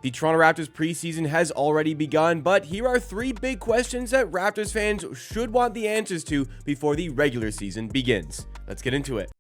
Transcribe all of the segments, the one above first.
The Toronto Raptors preseason has already begun, but here are 3 big questions that Raptors fans should want the answers to before the regular season begins. Let's get into it.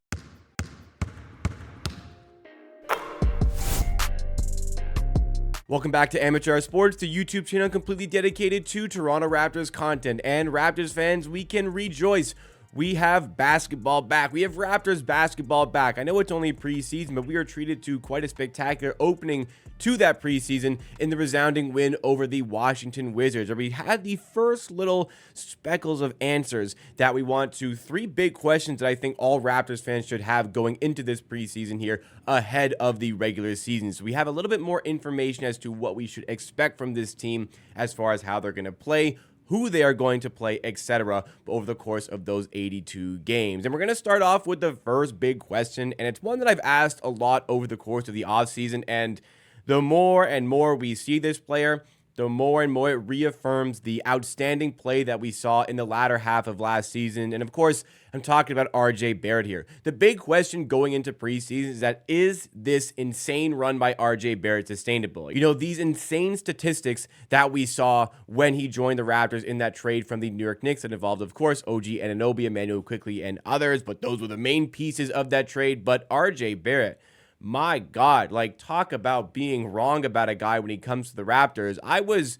Welcome back to Amateur Sports, the YouTube channel completely dedicated to Toronto Raptors content. And Raptors fans, we can rejoice. We have basketball back. We have Raptors basketball back. I know it's only preseason, but we are treated to quite a spectacular opening to that preseason in the resounding win over the Washington Wizards, where we had the first little speckles of answers that we want to 3 big questions that I think all Raptors fans should have going into this preseason here ahead of the regular season. So we have a little bit more information as to what we should expect from this team as far as how they're going to play, who they are going to play, etc. over the course of those 82 games. And we're going to start off with the first big question, and it's one that I've asked a lot over the course of the offseason, and the more and more we see this player, the more and more it reaffirms the outstanding play that we saw in the latter half of last season. And of course, I'm talking about RJ Barrett here. The big question going into preseason is that, is this insane run by RJ Barrett sustainable? You know, these insane statistics that we saw when he joined the Raptors in that trade from the New York Knicks that involved, of course, OG Anunoby, Emmanuel Quickley, and others, but those were the main pieces of that trade. But RJ Barrett, my God, like, talk about being wrong about a guy when he comes to the Raptors. I was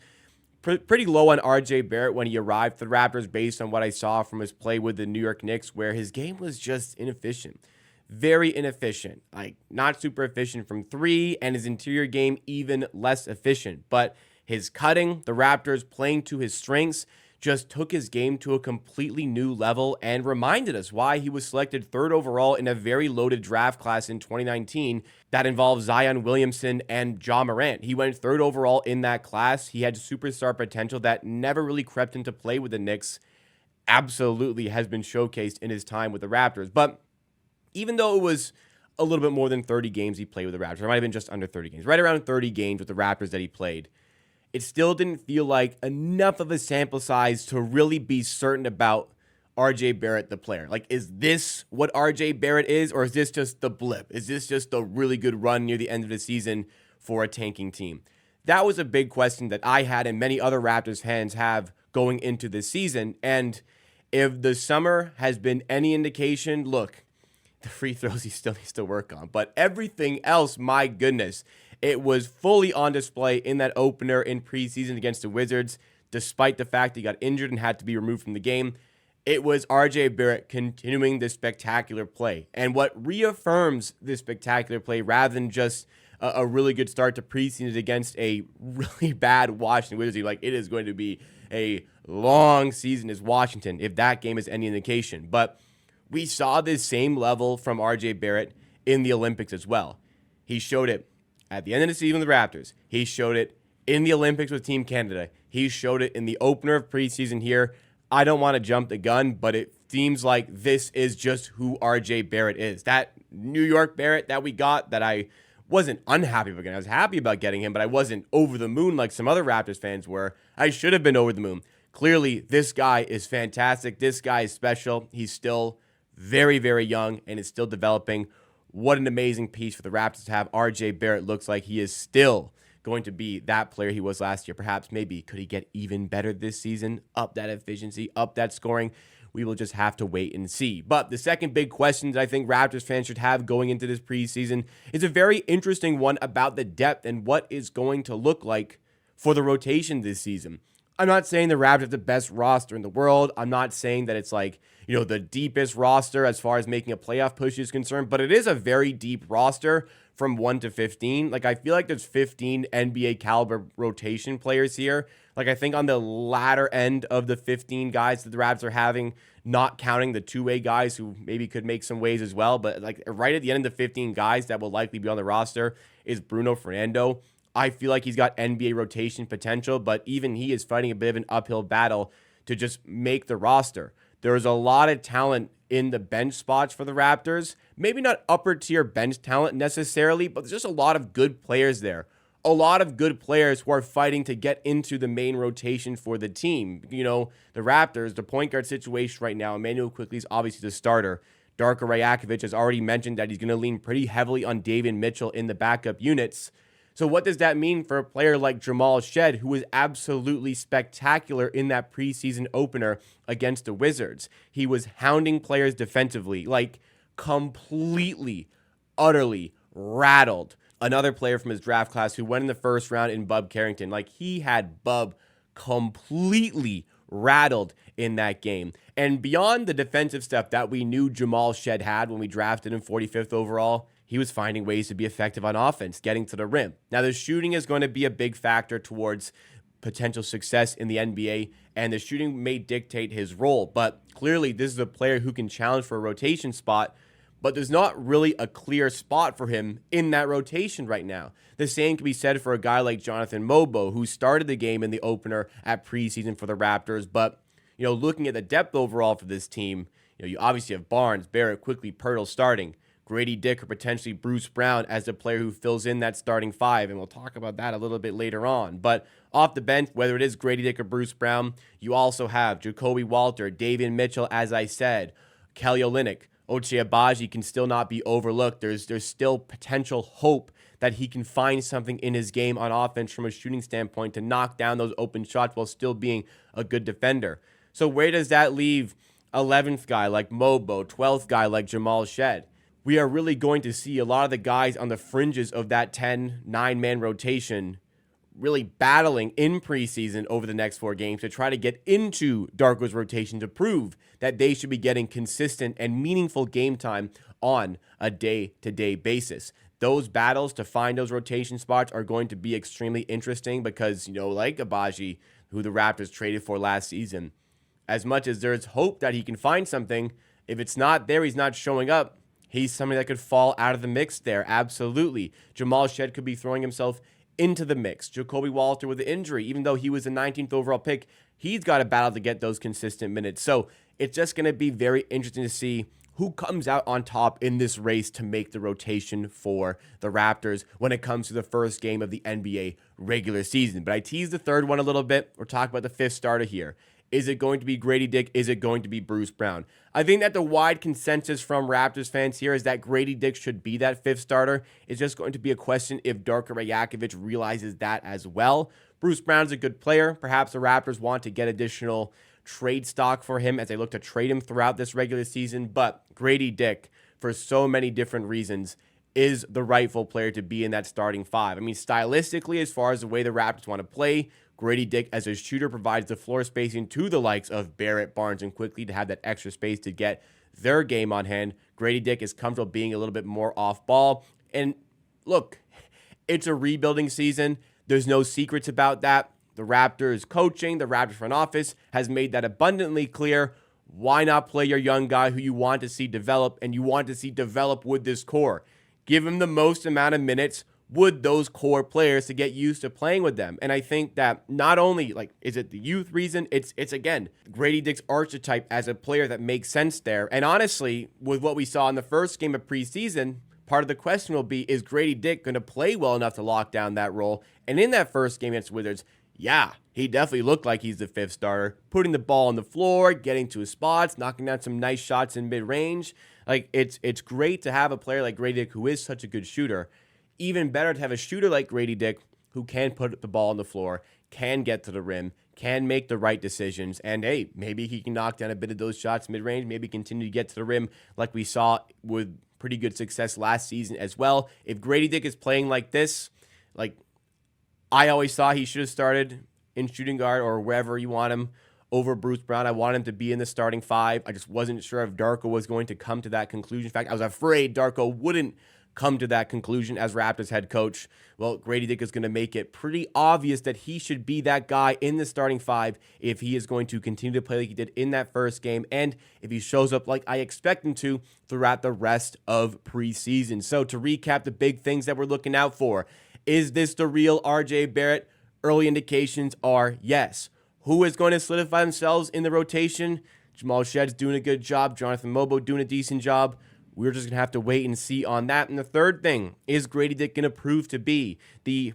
pretty low on RJ Barrett when he arrived to the Raptors based on what I saw from his play with the New York Knicks, where his game was just inefficient. Very inefficient. Like, not super efficient from 3, and his interior game even less efficient. But his cutting, the Raptors playing to his strengths, just took his game to a completely new level and reminded us why he was selected 3rd overall in a very loaded draft class in 2019 that involved Zion Williamson and Ja Morant. He went 3rd overall in that class. He had superstar potential that never really crept into play with the Knicks. Absolutely has been showcased in his time with the Raptors. But even though it was a little bit more than 30 games he played with the Raptors, it might have been just under 30 games, right around 30 games with the Raptors that he played, it still didn't feel like enough of a sample size to really be certain about RJ Barrett, the player. Like, is this what RJ Barrett is, or is this just the blip? Is this just a really good run near the end of the season for a tanking team? That was a big question that I had and many other Raptors fans have going into this season. And if the summer has been any indication, look, the free throws he still needs to work on. But everything else, my goodness, it was fully on display in that opener in preseason against the Wizards, despite the fact he got injured and had to be removed from the game. It was RJ Barrett continuing this spectacular play. And what reaffirms this spectacular play, rather than just a really good start to preseason against a really bad Washington Wizards, like, it is going to be a long season as Washington, if that game is any indication. But we saw this same level from RJ Barrett in the Olympics as well. He showed it at the end of the season with the Raptors. He showed it in the Olympics with Team Canada. He showed it in the opener of preseason here. I don't want to jump the gun, but it seems like this is just who RJ Barrett is. That New York Barrett that we got, that I wasn't unhappy about getting. I was happy about getting him, but I wasn't over the moon like some other Raptors fans were. I should have been over the moon. Clearly, this guy is fantastic. This guy is special. He's still very, very young and is still developing. What an amazing piece for the Raptors to have. RJ Barrett looks like he is still going to be that player he was last year. Perhaps, maybe, could he get even better this season? Up that efficiency, up that scoring? We will just have to wait and see. But the second big question that I think Raptors fans should have going into this preseason is a very interesting one about the depth and what is going to look like for the rotation this season. I'm not saying the Raptors have the best roster in the world. I'm not saying that it's like, you know, the deepest roster as far as making a playoff push is concerned, but it is a very deep roster from 1 to 15. Like, I feel like there's 15 NBA caliber rotation players here. Like, I think on the latter end of the 15 guys that the Raptors are having, not counting the two-way guys who maybe could make some waves as well, but like right at the end of the 15 guys that will likely be on the roster is Bruno Fernando. I feel like he's got NBA rotation potential, but even he is fighting a bit of an uphill battle to just make the roster. There's a lot of talent in the bench spots for the Raptors. Maybe not upper tier bench talent necessarily, but there's just a lot of good players there. A lot of good players who are fighting to get into the main rotation for the team. You know, the Raptors, the point guard situation right now, Emmanuel Quickley is obviously the starter. Darko Rajakovic has already mentioned that he's going to lean pretty heavily on David Mitchell in the backup units. So what does that mean for a player like Jamal Shed, who was absolutely spectacular in that preseason opener against the Wizards? He was hounding players defensively, like completely, utterly rattled. Another player from his draft class who went in the first round in Bub Carrington, like he had Bub completely rattled in that game. And beyond the defensive stuff that we knew Jamal Shed had when we drafted him 45th overall, he was finding ways to be effective on offense, getting to the rim. Now, the shooting is going to be a big factor towards potential success in the NBA, and the shooting may dictate his role. But clearly, this is a player who can challenge for a rotation spot, but there's not really a clear spot for him in that rotation right now. The same can be said for a guy like Jonathan Mobo, who started the game in the opener at preseason for the Raptors. But, looking at the depth overall for this team, you obviously have Barnes, Barrett, quickly Pirtle starting. Grady Dick or potentially Bruce Brown as the player who fills in that starting five, and we'll talk about that a little bit later on. But off the bench, whether it is Grady Dick or Bruce Brown, you also have Jacoby Walter, Davion Mitchell, as I said, Kelly Olynyk, Ochai Agbaji can still not be overlooked. There's still potential hope that he can find something in his game on offense from a shooting standpoint to knock down those open shots while still being a good defender. So where does that leave 11th guy like Mobo, 12th guy like Jamal Shed? We are really going to see a lot of the guys on the fringes of that 9-man rotation really battling in preseason over the next 4 games to try to get into Darko's rotation to prove that they should be getting consistent and meaningful game time on a day-to-day basis. Those battles to find those rotation spots are going to be extremely interesting because, like Agbaji, who the Raptors traded for last season, as much as there's hope that he can find something, if it's not there, he's not showing up. He's somebody that could fall out of the mix there, absolutely. Jamal Shed could be throwing himself into the mix. Jacoby Walter with the injury, even though he was the 19th overall pick, he's got a battle to get those consistent minutes. So it's just going to be very interesting to see who comes out on top in this race to make the rotation for the Raptors when it comes to the first game of the NBA regular season. But I teased the third one a little bit. We're talking about the 5th starter here. Is it going to be Grady Dick? Is it going to be Bruce Brown? I think that the wide consensus from Raptors fans here is that Grady Dick should be that 5th starter. It's just going to be a question if Darko Rajakovic realizes that as well. Bruce Brown's a good player. Perhaps the Raptors want to get additional trade stock for him as they look to trade him throughout this regular season. But Grady Dick, for so many different reasons, is the rightful player to be in that starting 5. I mean, stylistically, as far as the way the Raptors want to play, Grady Dick as a shooter provides the floor spacing to the likes of Barrett, Barnes, and Quickly to have that extra space to get their game on hand. Grady Dick is comfortable being a little bit more off ball. And look, it's a rebuilding season. There's no secrets about that. The Raptors coaching, the Raptors front office has made that abundantly clear. Why not play your young guy who you want to see develop and you want to see develop with this core? Give him the most amount of minutes with those core players to get used to playing with them. And I think that not only is it the youth reason, it's again, Grady Dick's archetype as a player that makes sense there. And honestly, with what we saw in the first game of preseason, part of the question will be, is Grady Dick going to play well enough to lock down that role? And in that first game against the Wizards, yeah, he definitely looked like he's the 5th starter, putting the ball on the floor, getting to his spots, knocking down some nice shots in mid-range. It's great to have a player like Grady Dick who is such a good shooter. Even better to have a shooter like Grady Dick who can put the ball on the floor, can get to the rim, can make the right decisions, and hey, maybe he can knock down a bit of those shots mid-range, maybe continue to get to the rim like we saw with pretty good success last season as well. If Grady Dick is playing like this, I always thought he should have started in shooting guard or wherever you want him over Bruce Brown. I wanted him to be in the starting 5. I just wasn't sure if Darko was going to come to that conclusion. In fact, I was afraid Darko wouldn't come to that conclusion as Raptors head coach. Well, Grady Dick is going to make it pretty obvious that he should be that guy in the starting 5 if he is going to continue to play like he did in that first game and if he shows up like I expect him to throughout the rest of preseason. So to recap the big things that we're looking out for, is this the real RJ Barrett? Early indications are yes. Who is going to solidify themselves in the rotation? Jamal Shed's doing a good job. Jonathan Mobo doing a decent job. We're just going to have to wait and see on that. And the third thing, is Grady Dick going to prove to be the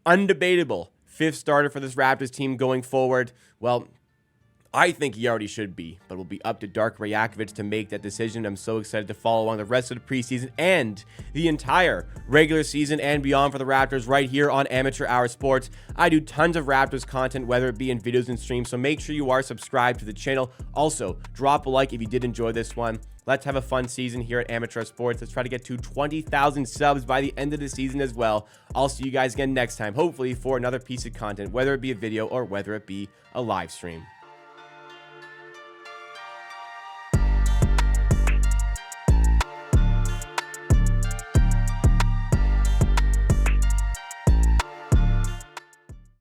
undebatable 5th starter for this Raptors team going forward? Well, I think he already should be, but it will be up to Darko Rajakovic to make that decision. I'm so excited to follow along the rest of the preseason and the entire regular season and beyond for the Raptors right here on Amateur Hour Sports. I do tons of Raptors content, whether it be in videos and streams, so make sure you are subscribed to the channel. Also, drop a like if you did enjoy this one. Let's have a fun season here at Amateur Sports. Let's try to get to 20,000 subs by the end of the season as well. I'll see you guys again next time, hopefully for another piece of content, whether it be a video or whether it be a live stream.